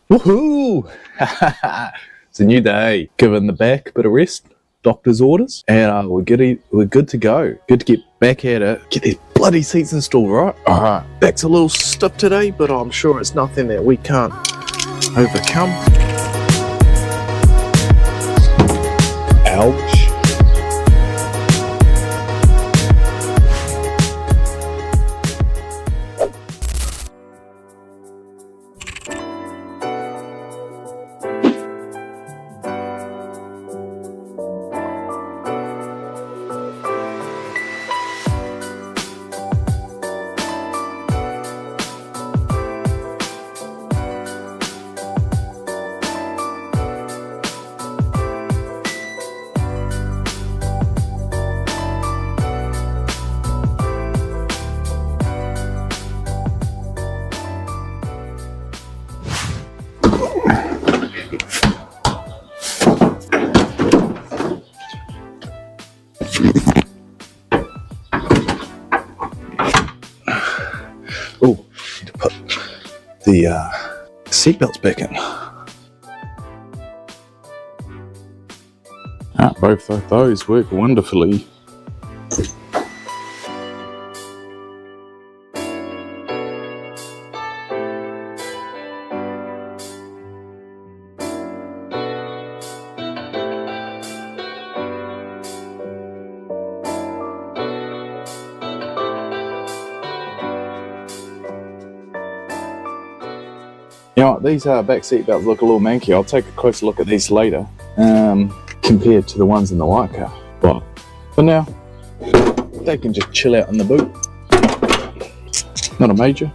Woohoo! It's a new day. Giving the back a bit of rest, doctor's orders, and we're good to go. Good to get back at it. Get these bloody seats installed, right? Alright, back's a little stiff today, but I'm sure it's nothing that we can't overcome. Ouch. Oh, need to put the seatbelts back in. Both of those work wonderfully. You know what, these back seat belts look a little manky. I'll take a closer look at these later, compared to the ones in the white car. But for now, they can just chill out in the boot. Not a major.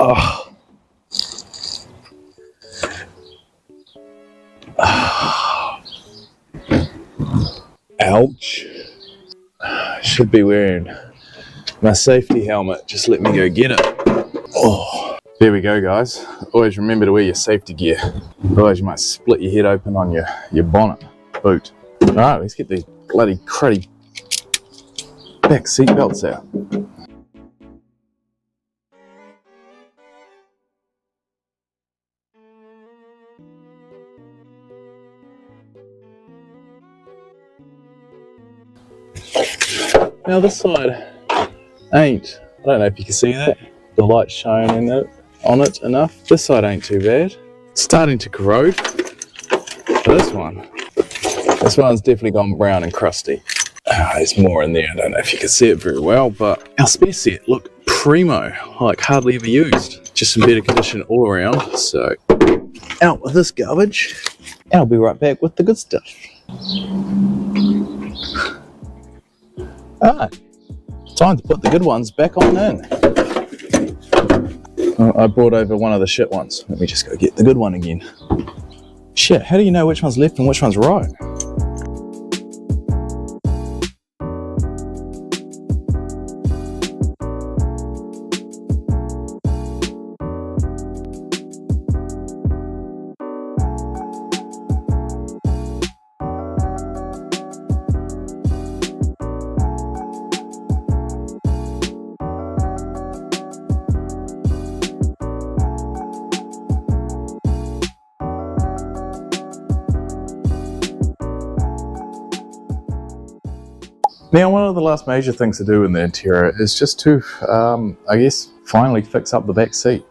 Oh. Ouch. Should be wearing my safety helmet. Just let me go get it. Oh, there we go, guys. Always remember to wear your safety gear. Otherwise you might split your head open on your bonnet boot. Alright, let's get these bloody cruddy back seat belts out. Now this side ain't, I don't know if you can see that, the light's showing on it enough. This side ain't too bad. It's starting to corrode. This one's definitely gone brown and crusty. There's more in there, I don't know if you can see it very well, but our spare set look primo, like hardly ever used. Just in better condition all around, so out with this garbage, and I'll be right back with the good stuff. Time to put the good ones back on in. I brought over one of the shit ones. Let me just go get the good one again. Shit, how do you know which one's left and which one's right? Now, one of the last major things to do in the interior is just to, I guess, finally fix up the back seats.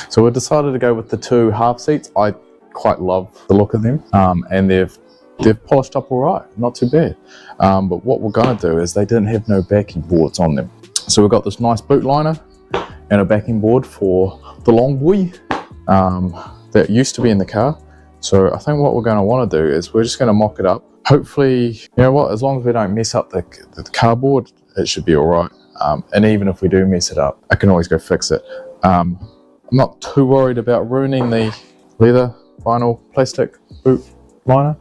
So we decided to go with the two half seats. I quite love the look of them, and they've they've polished up all right, not too bad. But what we're going to do is they didn't have no backing boards on them. So we've got this nice boot liner and a backing board for the long boy that used to be in the car. So I think what we're going to want to do is we're just going to mock it up. Hopefully, you know what, as long as we don't mess up the cardboard, it should be all right. And even if we do mess it up, I can always go fix it. I'm not too worried about ruining the leather, vinyl, plastic boot liner.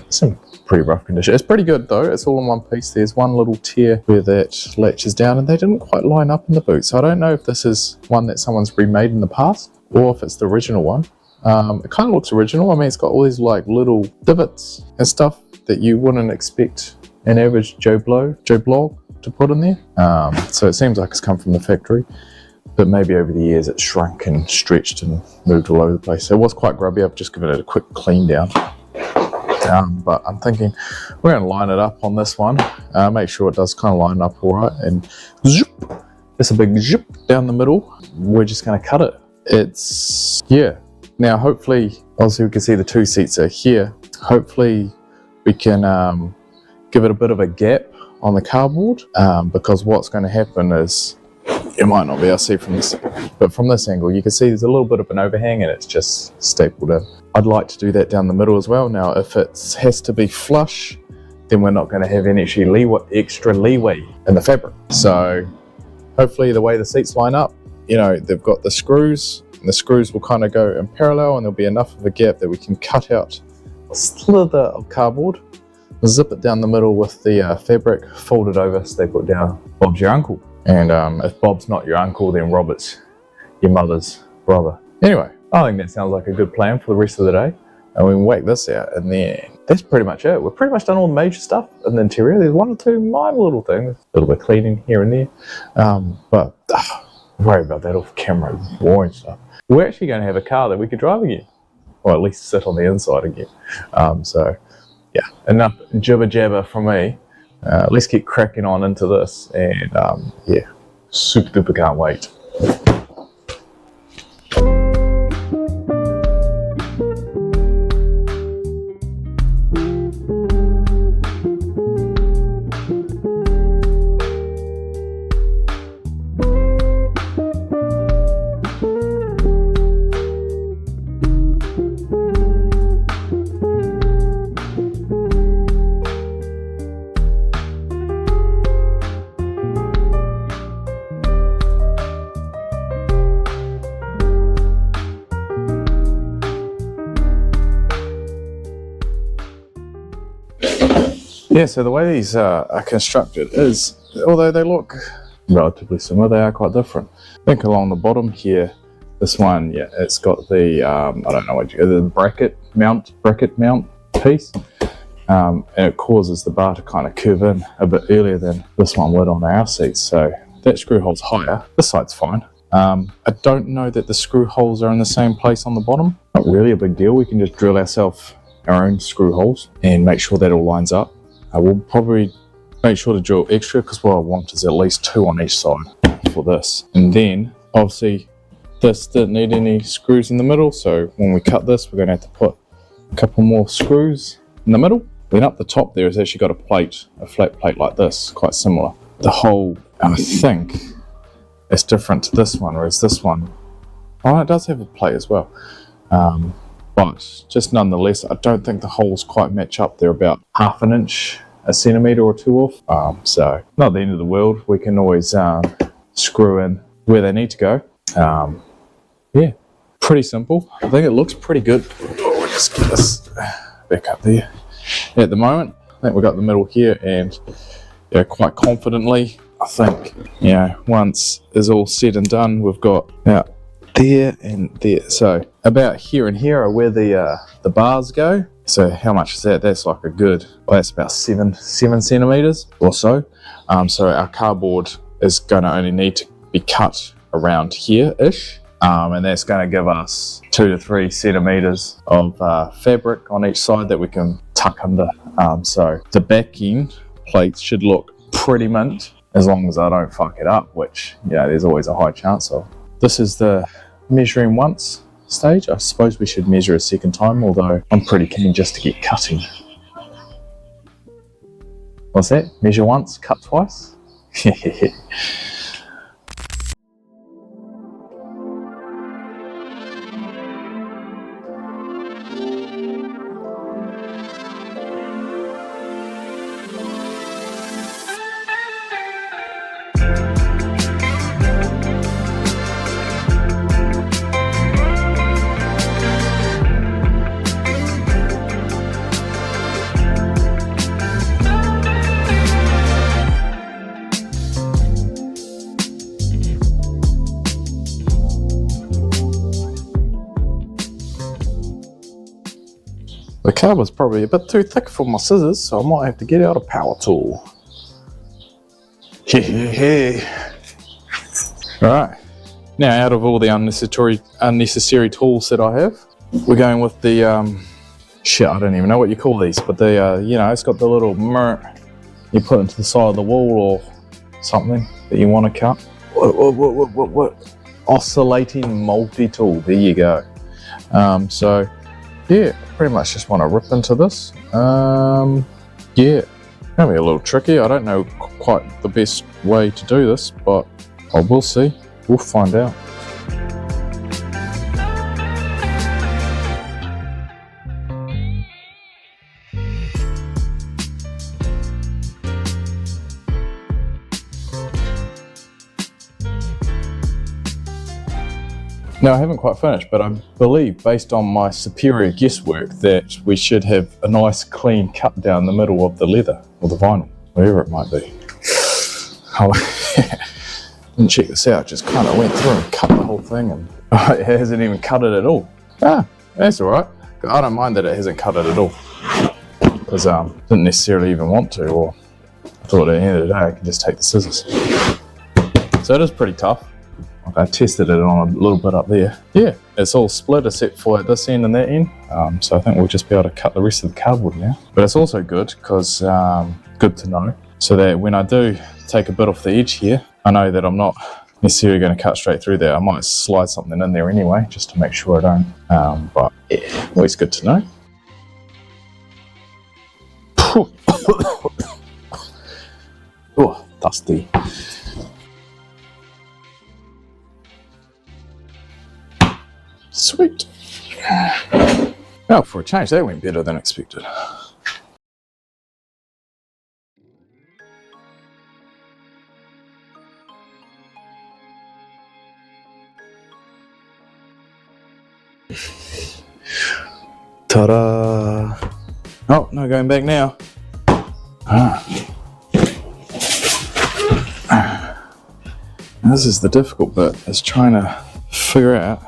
It's in pretty rough condition. It's pretty good though, it's all in one piece. There's one little tear where that latches down and they didn't quite line up in the boot. So I don't know if this is one that someone's remade in the past or if it's the original one. It kind of looks original. I mean, it's got all these like little divots and stuff that you wouldn't expect an average Joe Blog to put in there. So it seems like it's come from the factory, but maybe over the years it's shrunk and stretched and moved all over the place. So it was quite grubby. I've just given it a quick clean down. But I'm thinking we're going to line it up on this one, make sure it does kind of line up all right, and zoop, just a big zip down the middle. We're just going to cut it. It's, yeah. Now hopefully, obviously we can see the two seats are here. Hopefully we can give it a bit of a gap on the cardboard, because what's going to happen is, you might not be able to see from this, but from this angle you can see there's a little bit of an overhang and it's just stapled in. I'd like to do that down the middle as well. Now if it has to be flush, then we're not going to have any extra leeway in the fabric. So hopefully the way the seats line up, you know, they've got the screws, and the screws will kind of go in parallel and there'll be enough of a gap that we can cut out a slither of cardboard, zip it down the middle with the fabric, fold it over, staple it down. Bob's your uncle. And if Bob's not your uncle, then Robert's your mother's brother. Anyway, I think that sounds like a good plan for the rest of the day. And we can whack this out, and then that's pretty much it. We've pretty much done all the major stuff in the interior. There's one or two minor little things, a little bit of cleaning here and there. But worry about that off camera, boring stuff. We're actually going to have a car that we could drive again, or at least sit on the inside again. So yeah, enough jibber jabber from me. Let's get cracking on into this, and yeah, super duper can't wait. Yeah, so the way these are constructed is, although they look relatively similar, they are quite different. I think along the bottom here, this one, yeah, it's got the, I don't know what the bracket mount piece, and it causes the bar to kind of curve in a bit earlier than this one would on our seats. So that screw hole's higher. This side's fine. I don't know that the screw holes are in the same place on the bottom. Not really a big deal. We can just drill ourselves our own screw holes and make sure that all lines up. We'll probably make sure to drill extra, because what I want is at least 2 on each side for this. And then obviously this didn't need any screws in the middle, so when we cut this we're going to have to put a couple more screws in the middle. Then up the top there has actually got a plate, a flat plate like this, quite similar. The hole, I think, is different to this one, whereas this one, oh, it does have a plate as well. But just nonetheless, I don't think the holes quite match up. They're about ½ an inch, a centimetre or 2 off. So not the end of the world. We can always screw in where they need to go. Yeah, pretty simple. I think it looks pretty good. Oh, we'll just get this back up there. At the moment, I think we've got the middle here, and yeah, quite confidently, I think, you know, once is all said and done, we've got about there and there. So about here and here are where the bars go. So how much is that? That's like a good, well, that's about 7 centimeters or so. So our cardboard is going to only need to be cut around here-ish. And that's going to give us 2 to 3 centimeters of fabric on each side that we can tuck under. So the backing plates should look pretty mint, as long as I don't fuck it up, which, yeah, there's always a high chance of. This is the measuring once stage. I suppose we should measure a second time, although I'm pretty keen just to get cutting. What's that? Measure once, cut twice? The cardboard's probably a bit too thick for my scissors, so I might have to get out a power tool. Alright, now out of all the unnecessary tools that I have, we're going with the, shit, I don't even know what you call these, but the, you know, it's got the little mirror you put into the side of the wall or something that you want to cut. What? Oscillating multi-tool, there you go. So, yeah, pretty much just want to rip into this. Yeah, gonna be a little tricky. I don't know quite the best way to do this, but I will see. We'll find out. Now, I haven't quite finished, but I believe, based on my superior guesswork, that we should have a nice clean cut down the middle of the leather, or the vinyl, whatever it might be. Oh, didn't check this out, just kind of went through and cut the whole thing, and it hasn't even cut it at all. Ah, that's all right. I don't mind that it hasn't cut it at all, because I didn't necessarily even want to, or I thought at the end of the day I could just take the scissors. So it is pretty tough. I tested it on a little bit up there. Yeah, it's all split except for at this end and that end. So I think we'll just be able to cut the rest of the cardboard now. But it's also good because, good to know, so that when I do take a bit off the edge here, I know that I'm not necessarily going to cut straight through there. I might slide something in there anyway, just to make sure I don't. But yeah, always good to know. Oh, dusty. Sweet. Oh, for a change, that went better than expected. Ta-da! Oh, no going back now. This is the difficult bit, is trying to figure out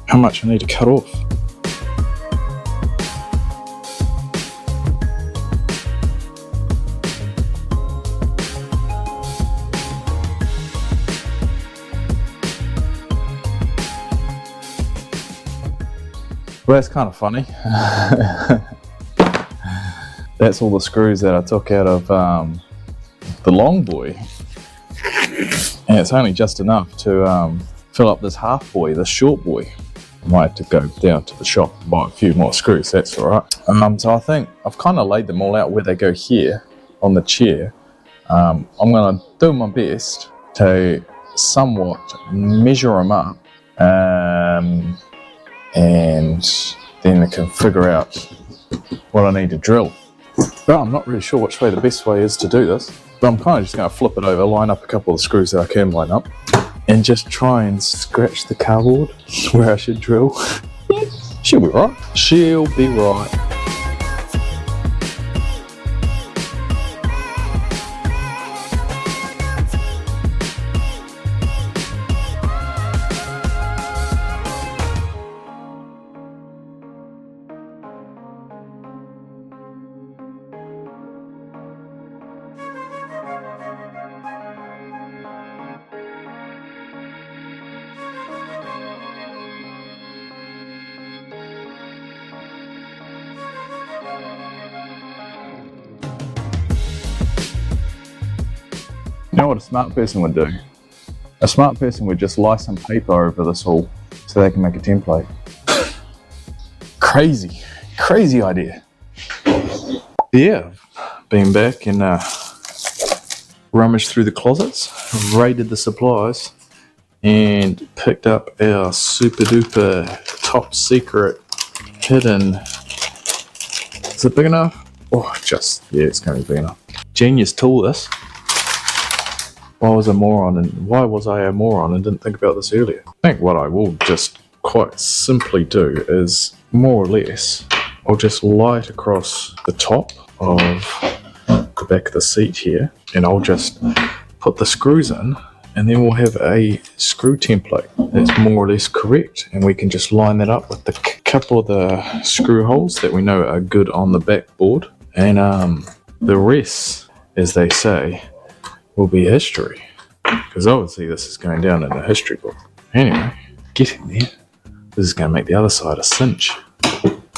how much I need to cut off. Well, that's kind of funny. That's all the screws that I took out of the long boy. And it's only just enough to fill up this half boy, this short boy. I might have to go down to the shop and buy a few more screws, that's all right. So I think I've kind of laid them all out where they go here on the chair. I'm going to do my best to somewhat measure them up, and then I can figure out what I need to drill. But I'm not really sure which way the best way is to do this, but I'm kind of just going to flip it over, line up a couple of the screws that I can line up, and just try and scratch the cardboard where I should drill. She'll be right. She'll be right. You know what a smart person would do? A smart person would just lie some paper over this all so they can make a template. Crazy idea. Yeah, been back and rummaged through the closets, raided the supplies, and picked up our super duper top secret hidden. Is it big enough? Oh, yeah, it's going to be big enough. Genius tool, this. Why was I a moron and didn't think about this earlier? I think what I will just quite simply do is, more or less, I'll just light across the top of the back of the seat here, and I'll just put the screws in, and then we'll have a screw template that's more or less correct, and we can just line that up with the couple of the screw holes that we know are good on the backboard, and the rest, as they say, will be history, because obviously this is going down in the history book. Anyway, getting there. This is going to make the other side a cinch.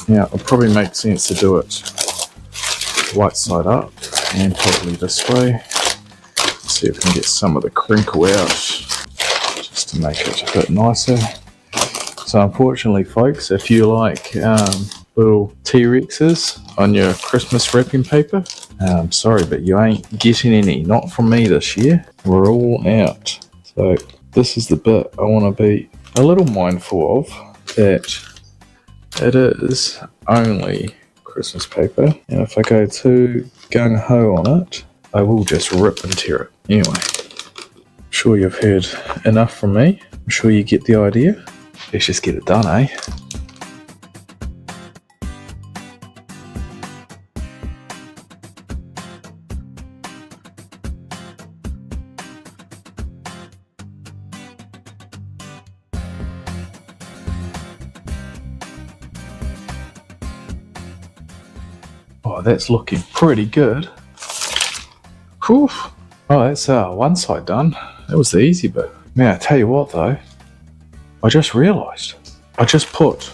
Now, it'll probably make sense to do it right side up and probably this way. See if we can get some of the crinkle out, just to make it a bit nicer. So unfortunately, folks, if you like little T-Rexes on your Christmas wrapping paper, sorry, but you ain't getting any. Not from me this year. We're all out. So this is the bit I want to be a little mindful of, that it is only Christmas paper, and if I go too gung-ho on it, I will just rip and tear it. Anyway, I'm sure you've heard enough from me. I'm sure you get the idea. Let's just get it done, eh? Oh, that's looking pretty good. Whew. Oh, that's one side done. That was the easy bit. Now, I tell you what though, I just realised I just put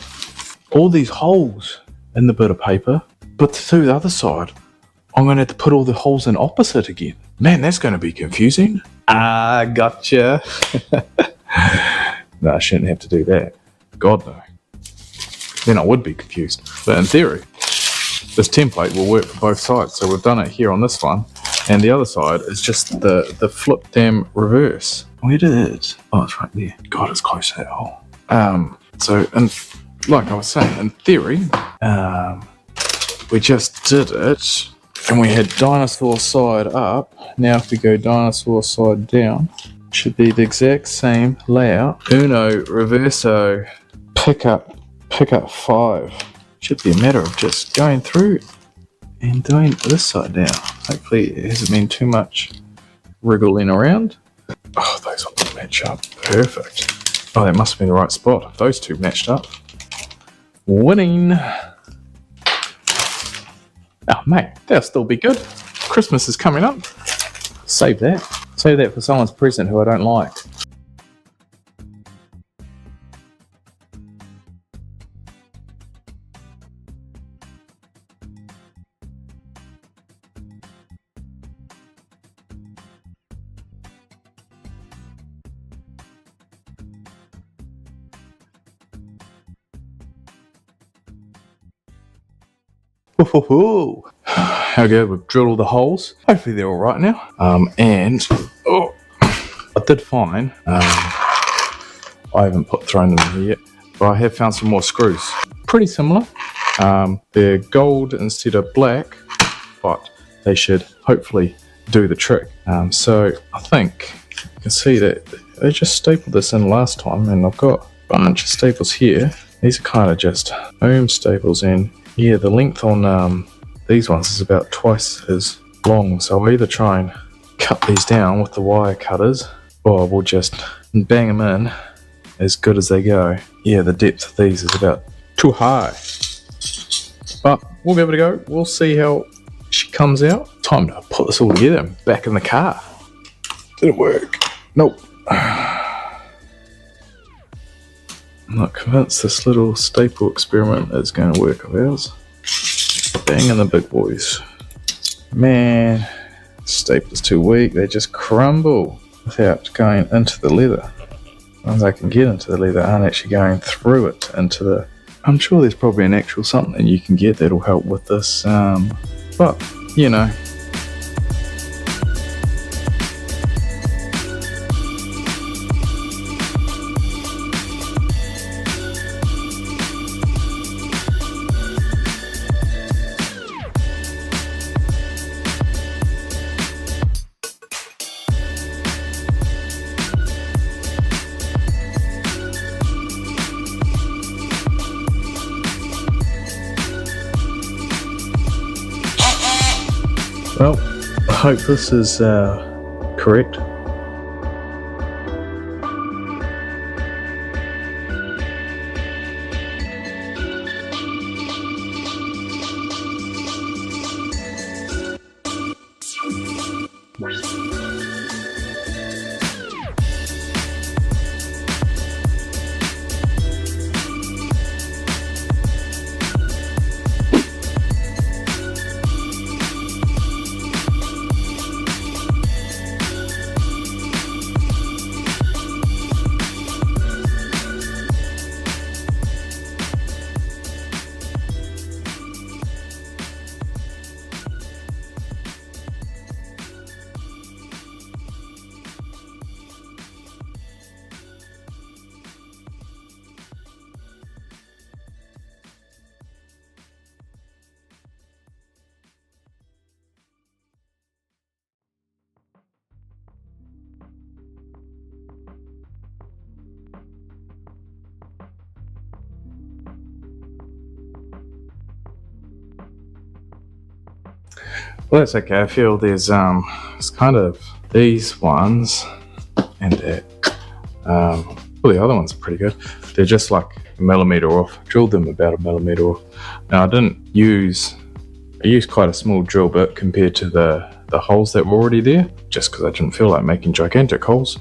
all these holes in the bit of paper, but to do the other side, I'm going to have to put all the holes in opposite again. Man, that's going to be confusing. Ah, gotcha. No, I shouldn't have to do that. God, no. Then I would be confused. But in theory, this template will work for both sides. So we've done it here on this one, and the other side is just the flip dam reverse. Where did it? Oh, it's right there. God, it's close to that hole. So, and like I was saying, in theory, we just did it, and we had dinosaur side up. Now if we go dinosaur side down, it should be the exact same layout. Uno, reverso, pick up 5. Should be a matter of just going through and doing this side down. Hopefully it hasn't been too much wriggling around. Oh, those ones match up. Perfect. Oh, that must have been the right spot. If those two matched up. Winning. Oh, mate, they'll still be good. Christmas is coming up. Save that. Save that for someone's present who I don't like. How good, we've drilled all the holes. Hopefully they're all right now. And I did find, I haven't thrown them in here yet, but I have found some more screws. Pretty similar. They're gold instead of black, but they should hopefully do the trick. So I think you can see that they just stapled this in last time, and I've got a bunch of staples here. These are kind of just home staples, and yeah, the length on these ones is about twice as long, so I'll either try and cut these down with the wire cutters, or we'll just bang them in as good as they go. Yeah, the depth of these is about too high, but we'll give it a go. We'll see how she comes out. Time to put this all together and back in the car. Did it work? Nope. I'm not convinced this little staple experiment is going to work of ours. Banging the big boys. Man, stapler's too weak. They just crumble without going into the leather. Ones I can get into the leather aren't actually going through it into the... I'm sure there's probably an actual something you can get that'll help with this, but you know, Well, I hope this is correct. Well, that's okay. I feel there's it's kind of these ones and that. Well, the other ones are pretty good. They're just like a millimetre off. Drilled them about a millimetre off. Now I used quite a small drill bit compared to the holes that were already there, just because I didn't feel like making gigantic holes.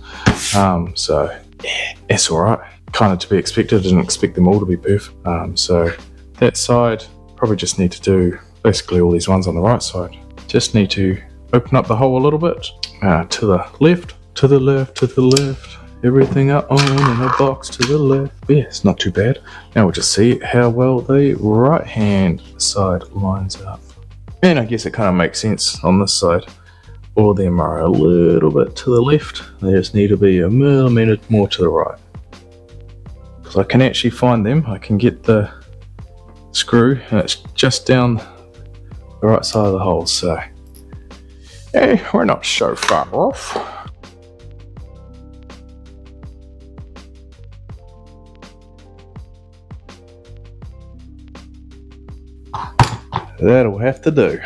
So yeah, it's alright. Kind of to be expected. I didn't expect them all to be perfect. So that side, probably just need to do basically all these ones on the right side. Just need to open up the hole a little bit, to the left, to the left, to the left. Everything I own in a box to the left. Yeah, it's not too bad. Now we'll just see how well the right hand side lines up. And I guess it kind of makes sense on this side. All of them are a little bit to the left. They just need to be a millimetre more to the right. Because I can actually find them. I can get the screw and it's just down the right side of the hole. So, hey, we're not so far off. That'll have to do.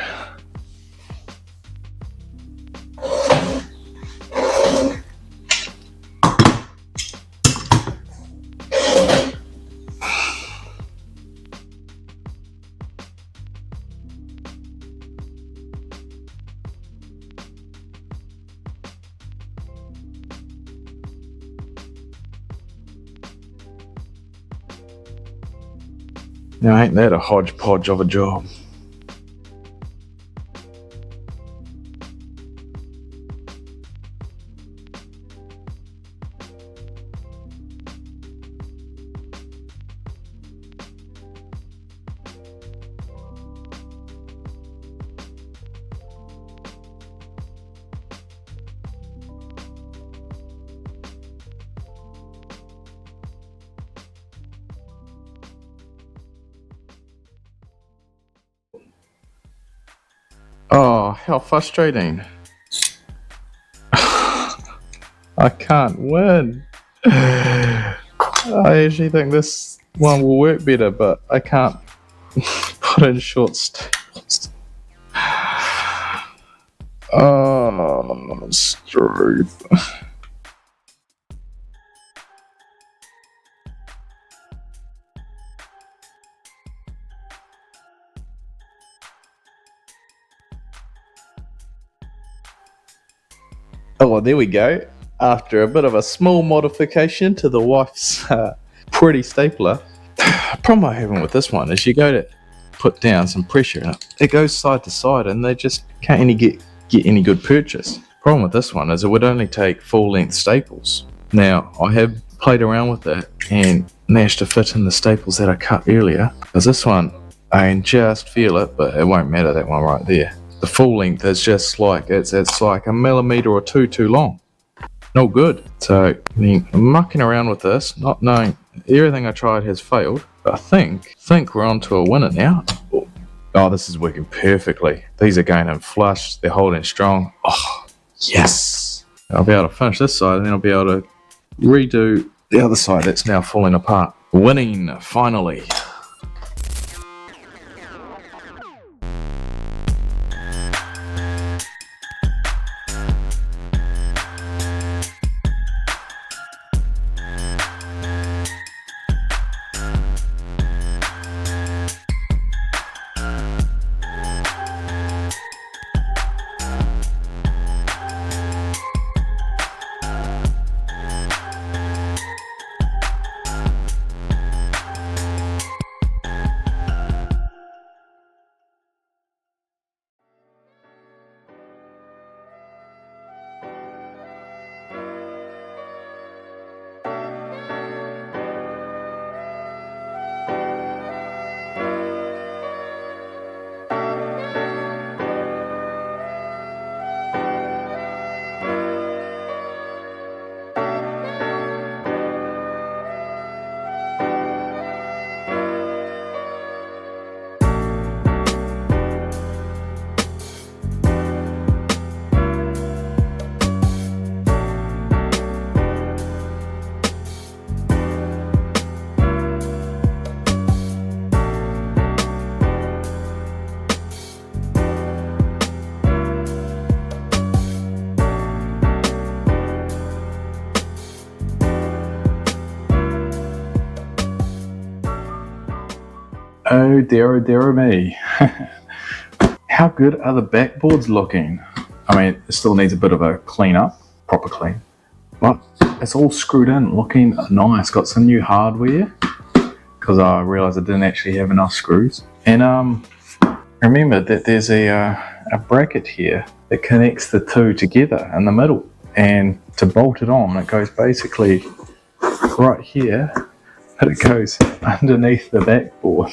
Now ain't that a hodgepodge of a job? Oh, how frustrating. I can't win. I actually think this one will work better, but I can't put in short staples. Oh, strength. Oh, there we go. After a bit of a small modification to the wife's pretty stapler. The problem I'm having with this one is you go to put down some pressure and it goes side to side and they just can't get any good purchase. Problem with this one is it would only take full length staples. Now I have played around with it and managed to fit in the staples that I cut earlier, because this one I can just feel it, but it won't matter, that one right there. The full length is just like, it's like a millimetre or two too long. No good. So I'm mucking around with this, not knowing everything I tried has failed. But I think we're on to a winner now. Oh, this is working perfectly. These are going in flush, they're holding strong. Oh, yes. I'll be able to finish this side and then I'll be able to redo the other side that's now falling apart. Winning, finally. Oh dear me. How good are the backboards looking? I mean, it still needs a bit of a clean up, proper clean, but it's all screwed in, looking nice. Got some new hardware because I realised I didn't actually have enough screws. And remember that there's a bracket here that connects the two together in the middle, and to bolt it on, it goes basically right here, but it goes underneath the backboard.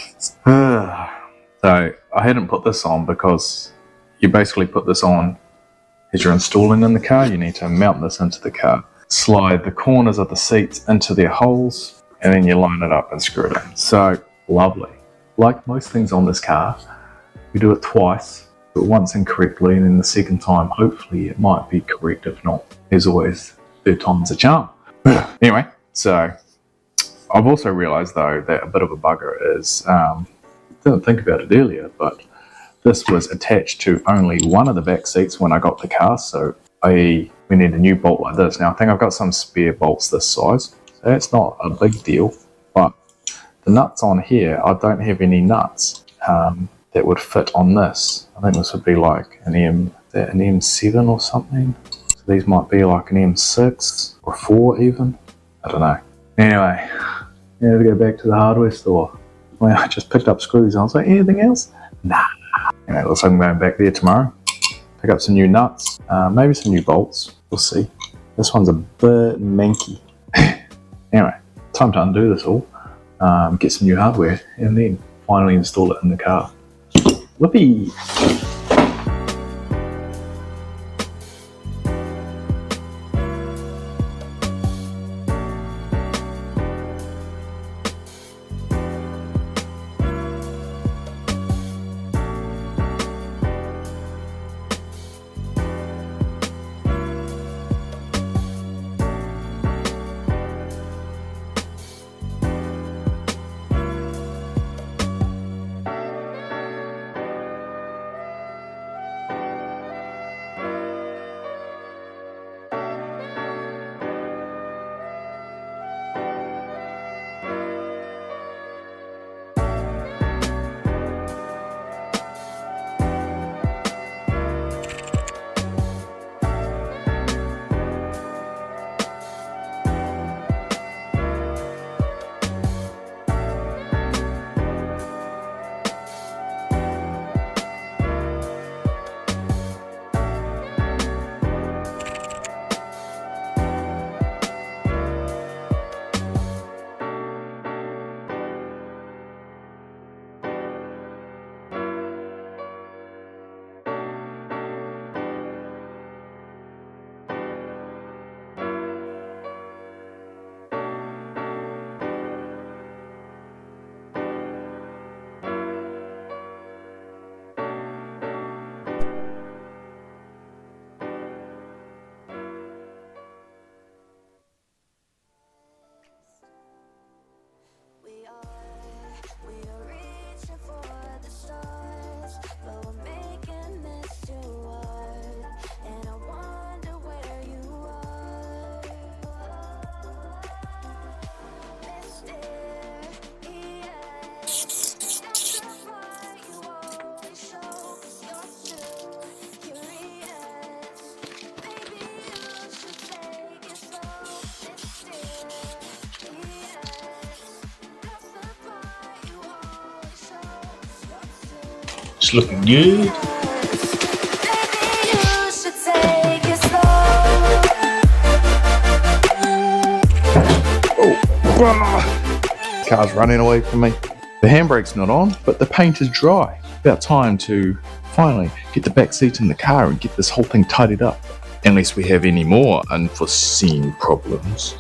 So I hadn't put this on because you basically put this on as you're installing in the car. You need to mount this into the car, slide the corners of the seats into their holes, and then you line it up and screw it in. So lovely. Like most things on this car, we do it twice, but once incorrectly, and then the second time, hopefully it might be correct. If not, there's always third time's a charm. Anyway, so I've also realised though that a bit of a bugger is, didn't think about it earlier, but this was attached to only one of the back seats when I got the car, so we need a new bolt like this. Now I think I've got some spare bolts this size, so that's not a big deal, but the nuts on here, I don't have any nuts that would fit on this. I think this would be like an M7 or something. So these might be like an M6 or 4 even. I don't know. Anyway, now to go back to the hardware store. Well, I just picked up screws and I was like, anything else? Nah. Anyway, looks like I'm going back there tomorrow. Pick up some new nuts, maybe some new bolts. We'll see. This one's a bit manky. Anyway, time to undo this all, get some new hardware, and then finally install it in the car. Whoopee! It's looking good. Oh, car's running away from me. The handbrake's not on, but the paint is dry. About time to finally get the back seat in the car and get this whole thing tidied up. Unless we have any more unforeseen problems.